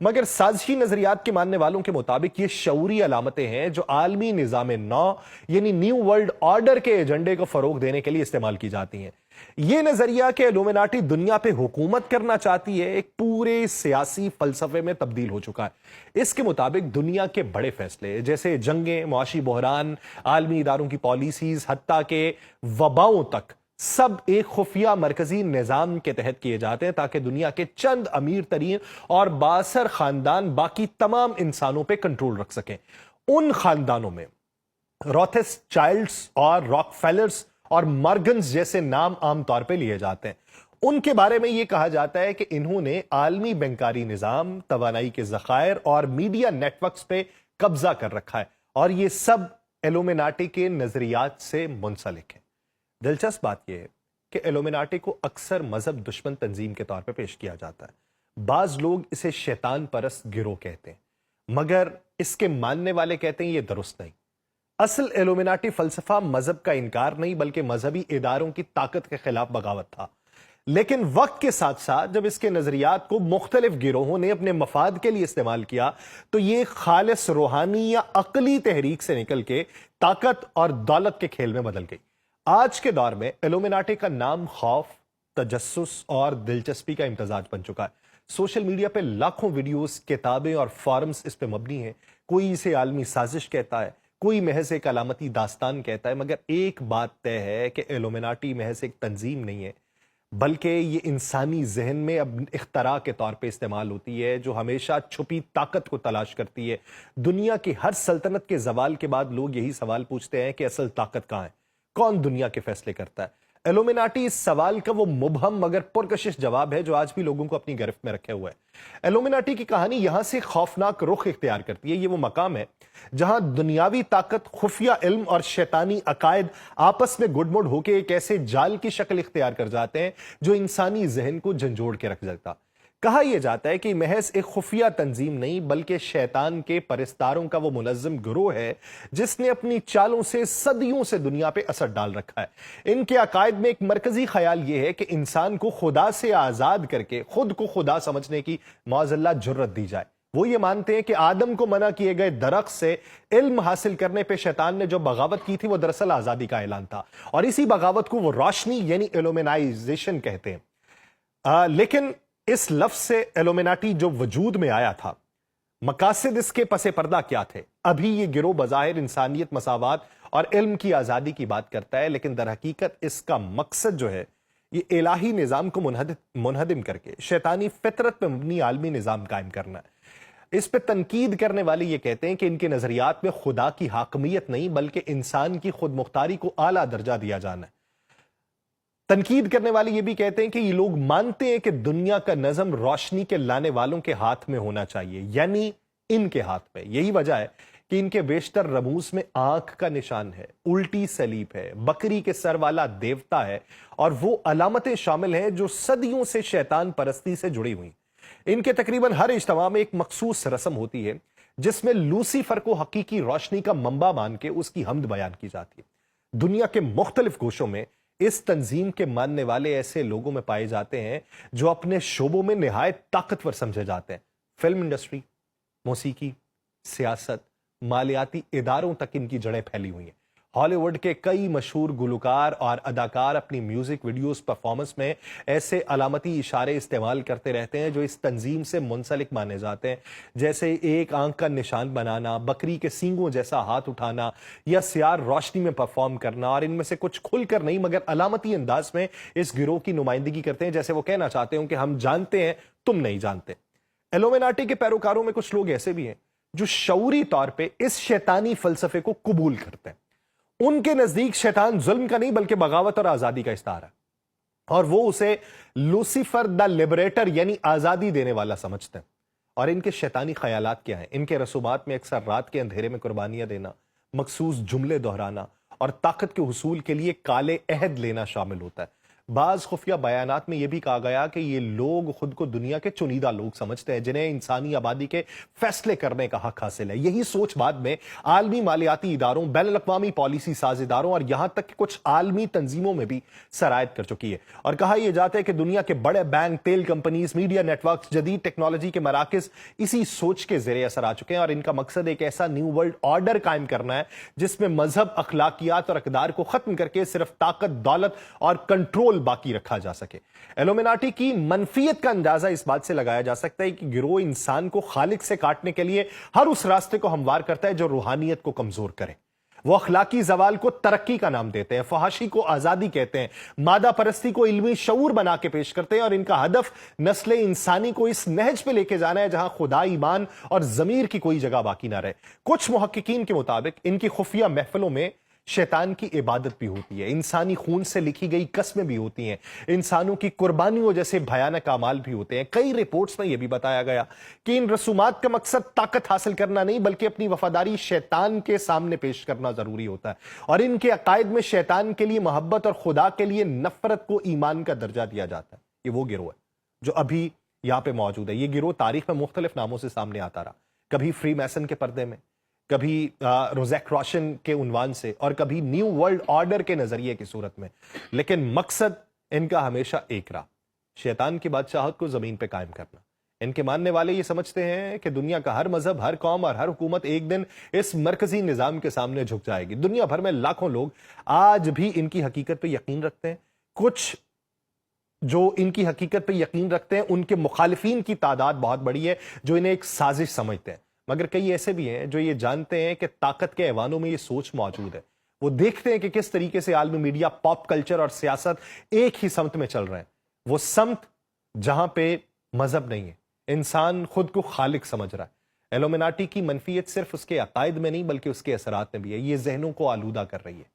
مگر سازشی نظریات کے ماننے والوں کے مطابق یہ شعوری علامتیں ہیں جو عالمی نظام نو یعنی نیو ورلڈ آرڈر کے ایجنڈے کو فروغ دینے کے لیے استعمال کی جاتی ہیں۔ یہ نظریہ کہ الومناٹی دنیا پہ حکومت کرنا چاہتی ہے ایک پورے سیاسی فلسفے میں تبدیل ہو چکا ہے۔ اس کے مطابق دنیا کے بڑے فیصلے جیسے جنگیں، معاشی بحران، عالمی اداروں کی پالیسیز، حتیٰ کہ وباؤں تک، سب ایک خفیہ مرکزی نظام کے تحت کیے جاتے ہیں تاکہ دنیا کے چند امیر ترین اور بااثر خاندان باقی تمام انسانوں پہ کنٹرول رکھ سکیں۔ ان خاندانوں میں روتھس چائلڈز اور راک فیلرز اور مارگنز جیسے نام عام طور پہ لیے جاتے ہیں۔ ان کے بارے میں یہ کہا جاتا ہے کہ انہوں نے عالمی بینکاری نظام، توانائی کے ذخائر اور میڈیا نیٹ ورکس پہ قبضہ کر رکھا ہے، اور یہ سب الومناٹی کے نظریات سے منسلک ہیں۔ دلچسپ بات یہ ہے کہ الومناٹی کو اکثر مذہب دشمن تنظیم کے طور پہ پیش کیا جاتا ہے۔ بعض لوگ اسے شیطان پرست گروہ کہتے ہیں، مگر اس کے ماننے والے کہتے ہیں یہ درست نہیں۔ اصل الومناٹی فلسفہ مذہب کا انکار نہیں بلکہ مذہبی اداروں کی طاقت کے خلاف بغاوت تھا، لیکن وقت کے ساتھ ساتھ جب اس کے نظریات کو مختلف گروہوں نے اپنے مفاد کے لیے استعمال کیا تو یہ خالص روحانی یا عقلی تحریک سے نکل کے طاقت اور دولت کے کھیل میں بدل گئی۔ آج کے دور میں الومناٹی کا نام خوف، تجسس اور دلچسپی کا امتزاج بن چکا ہے۔ سوشل میڈیا پہ لاکھوں ویڈیوز، کتابیں اور فورمز اس پہ مبنی ہیں۔ کوئی اسے عالمی سازش کہتا ہے، کوئی محض ایک علامتی داستان کہتا ہے، مگر ایک بات طے ہے کہ الومناٹی محض ایک تنظیم نہیں ہے بلکہ یہ انسانی ذہن میں اب اختراع کے طور پہ استعمال ہوتی ہے جو ہمیشہ چھپی طاقت کو تلاش کرتی ہے۔ دنیا کی ہر سلطنت کے زوال کے بعد لوگ یہی سوال پوچھتے ہیں کہ اصل طاقت کہاں ہے، کون دنیا کے فیصلے کرتا ہے؟ الومناٹی اس سوال کا وہ مبہم مگر پرکشش جواب ہے جو آج بھی لوگوں کو اپنی گرفت میں رکھے ہوا ہے۔ الومناٹی کی کہانی یہاں سے خوفناک رخ اختیار کرتی ہے۔ یہ وہ مقام ہے جہاں دنیاوی طاقت، خفیہ علم اور شیطانی عقائد آپس میں گڈ مڈ ہو کے ایک ایسے جال کی شکل اختیار کر جاتے ہیں جو انسانی ذہن کو جھنجھوڑ کے رکھ دیتا۔ کہا یہ جاتا ہے کہ محض ایک خفیہ تنظیم نہیں بلکہ شیطان کے پرستاروں کا وہ منظم گروہ ہے جس نے اپنی چالوں سے صدیوں سے دنیا پہ اثر ڈال رکھا ہے۔ ان کے عقائد میں ایک مرکزی خیال یہ ہے کہ انسان کو خدا سے آزاد کر کے خود کو خدا سمجھنے کی معاذ اللہ جرت دی جائے۔ وہ یہ مانتے ہیں کہ آدم کو منع کیے گئے درخت سے علم حاصل کرنے پہ شیطان نے جو بغاوت کی تھی وہ دراصل آزادی کا اعلان تھا، اور اسی بغاوت کو وہ روشنی یعنی الومنائزیشن کہتے ہیں۔ لیکن اس لفظ سے الومناٹی جو وجود میں آیا تھا، مقاصد اس کے پس پردہ کیا تھے؟ ابھی یہ گروہ بظاہر انسانیت، مساوات اور علم کی آزادی کی بات کرتا ہے، لیکن در حقیقت اس کا مقصد جو ہے یہ الہی نظام کو منہدم کر کے شیطانی فطرت پہ مبنی عالمی نظام قائم کرنا ہے۔ اس پہ تنقید کرنے والے یہ کہتے ہیں کہ ان کے نظریات میں خدا کی حاکمیت نہیں بلکہ انسان کی خود مختاری کو اعلیٰ درجہ دیا جانا ہے۔ تنقید کرنے والے یہ بھی کہتے ہیں کہ یہ لوگ مانتے ہیں کہ دنیا کا نظم روشنی کے لانے والوں کے ہاتھ میں ہونا چاہیے، یعنی ان کے ہاتھ میں۔ یہی وجہ ہے کہ ان کے بیشتر رموز میں آنکھ کا نشان ہے، الٹی سلیب ہے، بکری کے سر والا دیوتا ہے، اور وہ علامتیں شامل ہیں جو صدیوں سے شیطان پرستی سے جڑی ہوئی۔ ان کے تقریباً ہر اجتماع میں ایک مخصوص رسم ہوتی ہے جس میں لوسیفر کو حقیقی روشنی کا منبع مان کے اس کی حمد بیان کی جاتی ہے۔ دنیا کے مختلف گوشوں میں اس تنظیم کے ماننے والے ایسے لوگوں میں پائے جاتے ہیں جو اپنے شعبوں میں نہایت طاقتور سمجھے جاتے ہیں۔ فلم انڈسٹری، موسیقی، سیاست، مالیاتی اداروں تک ان کی جڑیں پھیلی ہوئی ہیں۔ ہالی ووڈ کے کئی مشہور گلوکار اور اداکار اپنی میوزک ویڈیوز پرفارمنس میں ایسے علامتی اشارے استعمال کرتے رہتے ہیں جو اس تنظیم سے منسلک مانے جاتے ہیں، جیسے ایک آنکھ کا نشان بنانا، بکری کے سینگوں جیسا ہاتھ اٹھانا یا سیاہ روشنی میں پرفارم کرنا، اور ان میں سے کچھ کھل کر نہیں مگر علامتی انداز میں اس گروہ کی نمائندگی کرتے ہیں، جیسے وہ کہنا چاہتے ہوں کہ ہم جانتے ہیں تم نہیں جانتے۔ الومناٹی کے پیروکاروں میں کچھ لوگ ایسے بھی ہیں جو شعوری طور پہ اس شیطانی فلسفے کو قبول کرتے ہیں۔ ان کے نزدیک شیطان ظلم کا نہیں بلکہ بغاوت اور آزادی کا استعارہ ہے، اور وہ اسے لوسیفر دا لبریٹر یعنی آزادی دینے والا سمجھتے ہیں۔ اور ان کے شیطانی خیالات کیا ہیں؟ ان کے رسومات میں اکثر رات کے اندھیرے میں قربانیاں دینا، مخصوص جملے دہرانا اور طاقت کے حصول کے لیے کالے عہد لینا شامل ہوتا ہے۔ بعض خفیہ بیانات میں یہ بھی کہا گیا کہ یہ لوگ خود کو دنیا کے چنیدہ لوگ سمجھتے ہیں جنہیں انسانی آبادی کے فیصلے کرنے کا حق حاصل ہے. یہی سوچ بعد میں عالمی مالیاتی اداروں، بین الاقوامی پالیسی ساز اداروں اور یہاں تک کہ کچھ عالمی تنظیموں میں بھی سرایت کر چکی ہے. اور کہا یہ جاتا ہے کہ دنیا کے بڑے بینک، تیل کمپنیز، میڈیا نیٹ ورکس، جدید ٹیکنالوجی کے مراکز اسی سوچ کے زیر اثر آ چکے ہیں، اور ان کا مقصد ایک ایسا نیو ورلڈ آرڈر قائم کرنا ہے جس میں مذہب، اخلاقیات اور اقدار کو ختم کر کے صرف طاقت، دولت اور کنٹرول باقی رکھا جا سکے. ایلومیناٹی کی منفیت کا اندازہ اس بات سے لگایا جا سکتا ہے کہ گروہ انسان کو خالق سے کاٹنے کے لیے ہر اس راستے کو ہموار کرتا ہے جو روحانیت کو کمزور کرے. وہ اخلاقی زوال کو ترقی کا نام دیتے ہیں، فحاشی کو آزادی کہتے ہیں، مادہ پرستی کو علمی شعور بنا کے پیش کرتے ہیں، اور ان کا ہدف نسل انسانی کو اس نہج پہ لے کے جانا ہے جہاں خدا، ایمان اور ضمیر کی کوئی جگہ باقی نہ رہے. کچھ محققین کے مطابق ان کی خفیہ محفلوں میں شیطان کی عبادت بھی ہوتی ہے، انسانی خون سے لکھی گئی قسمیں بھی ہوتی ہیں، انسانوں کی قربانیوں جیسے بھیانک اعمال بھی ہوتے ہیں. کئی رپورٹس میں یہ بھی بتایا گیا کہ ان رسومات کا مقصد طاقت حاصل کرنا نہیں بلکہ اپنی وفاداری شیطان کے سامنے پیش کرنا ضروری ہوتا ہے. اور ان کے عقائد میں شیطان کے لیے محبت اور خدا کے لیے نفرت کو ایمان کا درجہ دیا جاتا ہے. یہ وہ گروہ ہے جو ابھی یہاں پہ موجود ہے. یہ گروہ تاریخ میں مختلف ناموں سے سامنے آتا رہا، کبھی فری میسن کے پردے میں، کبھی روزیک روشن کے عنوان سے، اور کبھی نیو ورلڈ آرڈر کے نظریے کی صورت میں. لیکن مقصد ان کا ہمیشہ ایک رہا، شیطان کی بادشاہت کو زمین پہ قائم کرنا. ان کے ماننے والے یہ سمجھتے ہیں کہ دنیا کا ہر مذہب، ہر قوم اور ہر حکومت ایک دن اس مرکزی نظام کے سامنے جھک جائے گی. دنیا بھر میں لاکھوں لوگ آج بھی ان کی حقیقت پہ یقین رکھتے ہیں. کچھ جو ان کی حقیقت پہ یقین رکھتے ہیں ان کے مخالفین کی تعداد بہت بڑی ہے جو انہیں ایک سازش سمجھتے ہیں. مگر کئی ایسے بھی ہیں جو یہ جانتے ہیں کہ طاقت کے ایوانوں میں یہ سوچ موجود ہے. وہ دیکھتے ہیں کہ کس طریقے سے عالمی میڈیا، پاپ کلچر اور سیاست ایک ہی سمت میں چل رہے ہیں. وہ سمت جہاں پہ مذہب نہیں ہے، انسان خود کو خالق سمجھ رہا ہے. ایلومیناٹی کی منفیت صرف اس کے عقائد میں نہیں بلکہ اس کے اثرات میں بھی ہے. یہ ذہنوں کو آلودہ کر رہی ہے.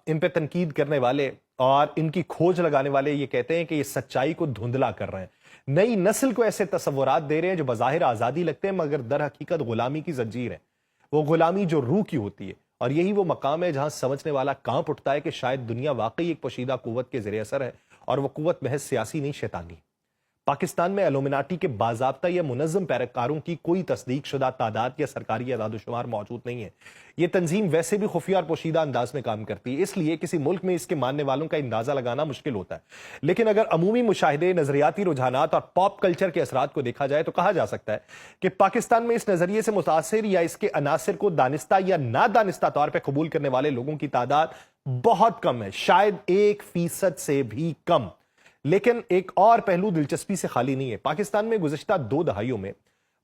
ان پہ تنقید کرنے والے اور ان کی کھوج لگانے والے یہ کہتے ہیں کہ یہ سچائی کو دھندلا کر رہے ہیں، نئی نسل کو ایسے تصورات دے رہے ہیں جو بظاہر آزادی لگتے ہیں مگر در حقیقت غلامی کی زنجیر ہے. وہ غلامی جو روح کی ہوتی ہے، اور یہی وہ مقام ہے جہاں سمجھنے والا کانپ اٹھتا ہے کہ شاید دنیا واقعی ایک پوشیدہ قوت کے زیر اثر ہے، اور وہ قوت محض سیاسی نہیں، شیطانی. پاکستان میں ایلومیناٹی کے باضابطہ یا منظم پیروکاروں کی کوئی تصدیق شدہ تعداد یا سرکاری اعداد و شمار موجود نہیں ہے. یہ تنظیم ویسے بھی خفیہ اور پوشیدہ انداز میں کام کرتی ہے، اس لیے کسی ملک میں اس کے ماننے والوں کا اندازہ لگانا مشکل ہوتا ہے. لیکن اگر عمومی مشاہدے، نظریاتی رجحانات اور پاپ کلچر کے اثرات کو دیکھا جائے تو کہا جا سکتا ہے کہ پاکستان میں اس نظریے سے متاثر یا اس کے عناصر کو دانستہ یا نادانستہ طور پہ قبول کرنے والے لوگوں کی تعداد بہت کم ہے، شاید 1% سے بھی کم. لیکن ایک اور پہلو دلچسپی سے خالی نہیں ہے. پاکستان میں گزشتہ 2 دہائیوں میں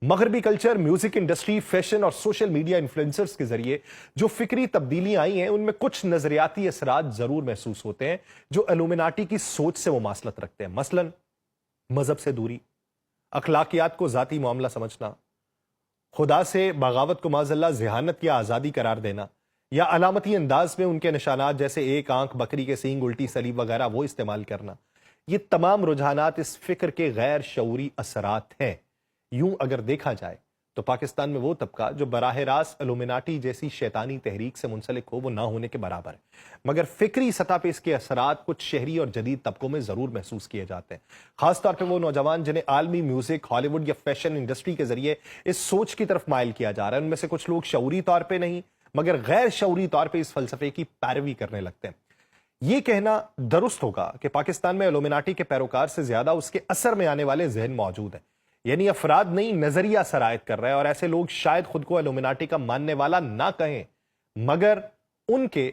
مغربی کلچر، میوزک انڈسٹری، فیشن اور سوشل میڈیا انفلوئنسرز کے ذریعے جو فکری تبدیلیاں آئی ہیں ان میں کچھ نظریاتی اثرات ضرور محسوس ہوتے ہیں جو ایلومیناٹی کی سوچ سے مماثلت رکھتے ہیں. مثلا مذہب سے دوری، اخلاقیات کو ذاتی معاملہ سمجھنا، خدا سے بغاوت کو معاذ اللہ ذہانت یا آزادی قرار دینا، یا علامتی انداز میں ان کے نشانات جیسے ایک آنکھ، بکری کے سینگ، الٹی سلیب وغیرہ وہ استعمال کرنا. یہ تمام رجحانات اس فکر کے غیر شعوری اثرات ہیں. یوں اگر دیکھا جائے تو پاکستان میں وہ طبقہ جو براہ راست ایلومیناٹی جیسی شیطانی تحریک سے منسلک ہو وہ نہ ہونے کے برابر ہے. مگر فکری سطح پہ اس کے اثرات کچھ شہری اور جدید طبقوں میں ضرور محسوس کیے جاتے ہیں، خاص طور پہ وہ نوجوان جنہیں عالمی میوزک، ہالی ووڈ یا فیشن انڈسٹری کے ذریعے اس سوچ کی طرف مائل کیا جا رہا ہے. ان میں سے کچھ لوگ شعوری طور پہ نہیں مگر غیر شعوری طور پہ اس فلسفے کی پیروی کرنے لگتے ہیں. یہ کہنا درست ہوگا کہ پاکستان میں ایلومیناٹی کے پیروکار سے زیادہ اس کے اثر میں آنے والے ذہن موجود ہیں. یعنی افراد نہیں، نظریہ سرایت کر رہے ہیں، اور ایسے لوگ شاید خود کو ایلومیناٹی کا ماننے والا نہ کہیں مگر ان کے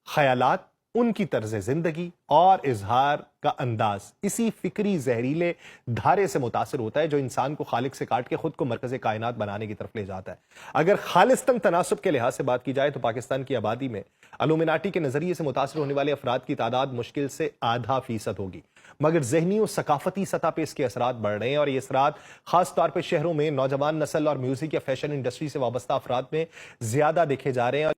خیالات، ان کی طرز زندگی اور اظہار کا انداز اسی فکری زہریلے دھارے سے متاثر ہوتا ہے جو انسان کو خالق سے کاٹ کے خود کو مرکز کائنات بنانے کی طرف لے جاتا ہے. اگر خالصتاً تناسب کے لحاظ سے بات کی جائے تو پاکستان کی آبادی میں ایلومیناٹی کے نظریے سے متاثر ہونے والے افراد کی تعداد مشکل سے 0.5% ہوگی، مگر ذہنی و ثقافتی سطح پہ اس کے اثرات بڑھ رہے ہیں، اور یہ اثرات خاص طور پہ شہروں میں نوجوان نسل اور میوزک یا فیشن انڈسٹری سے وابستہ افراد میں زیادہ دیکھے جا رہے ہیں.